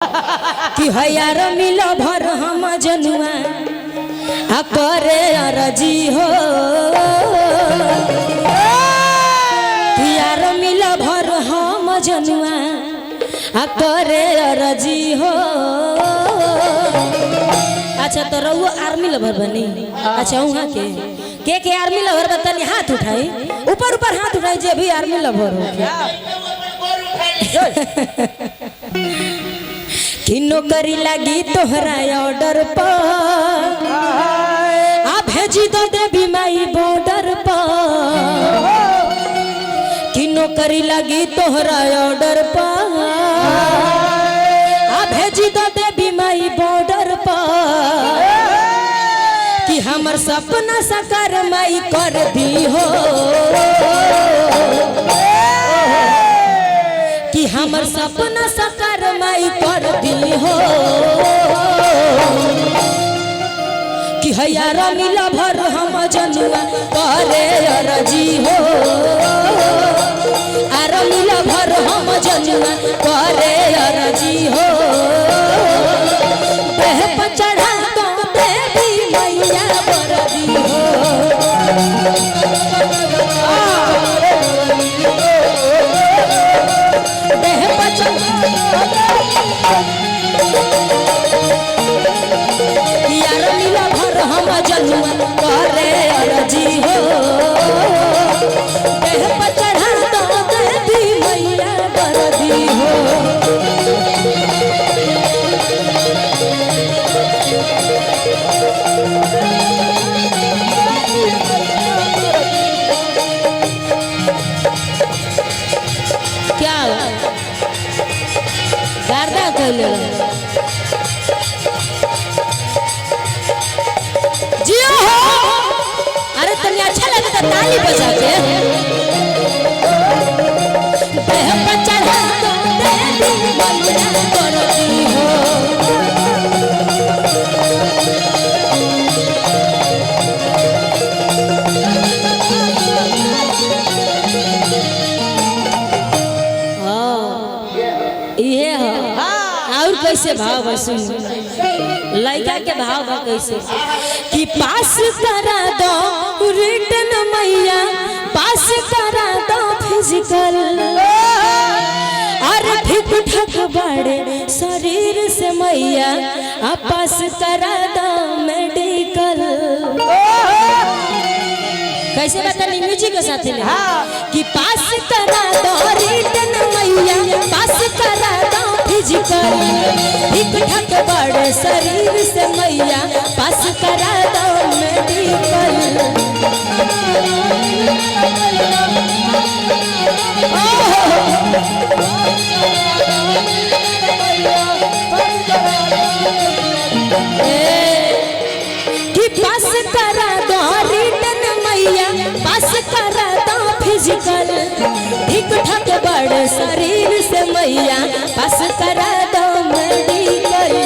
कि यार मिल भर हम जनुआ आ करे अरजी हो कि यार मिल भर हम जनुआ आ करे अरजी हो। अच्छा तो रहुओ आर्मी लवर बनी। अच्छा वहाँ के आर्मी लवर बतानी हाथ उठाई ऊपर ऊपर हाथ उठाई जे भी आर्मी लवर हो कि नौकरी लगी तोहरा ऑर्डर पर आ भेजी दो देवी माई बॉर्डर पर कि नौकरी लगी तोहरा ऑर्डर पर आ भेजी दो देवी माई बॉर्डर पर कि हमर सपना साकार माई कर दी हो कि हमर सपना साकार माई कर दी हो कि यार मिला भर हम जनुआ करे अरजी हो आर मिला भर हम जनुआ करे अरजी हो। देह पर चढ़ा तो देवी मैया बरदी हो यार मिला भर हम जनुआ करे अरजी हो देह पर चढ़ा तो देवी मैया बरदी हो। क्या गार्दा कहले जियो हो। अरे तनी अच्छा लगे तो ताली बजा के देह पर चढ़ा तो देवी मैया बरदी हो। ये हो और कैसे भाव सुन लड़का के भाव बा कैसे कि पास करा दो रिटर्न मैया पास करा दो फिजिकल और ठीक ठाक बड़े शरीर से मैया आ पास करा दो मेडिकल। कैसे बतानी म्यूजिक के साथ ले कि पास करा दो रिटर्न मैया पास करा दो फिजिकल ठीक ठाक बड़े शरीर से मैया पास करा दो मेडिकल। कि पास करा दो रिटर्न मैया पास करा दो फिजिकल ठीक ठाक बड़े शरीर से मैया पास करा दो मेडिकल।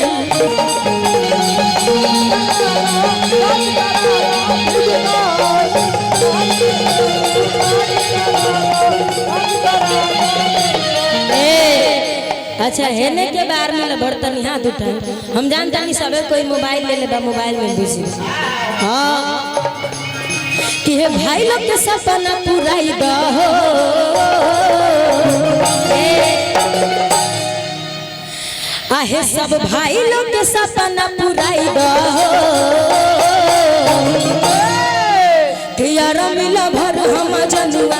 अच्छा हेने के बार में बर्तन हाथ उठाए हम जानता नहीं सब कोई मोबाइल ले लेबा मोबाइल में बिजी। हाँ कि हे भाई लोग के सपना पुराई दो आहे सब भाई लोग के सपना पुराई दो कि यार मिला भर हम जनुआ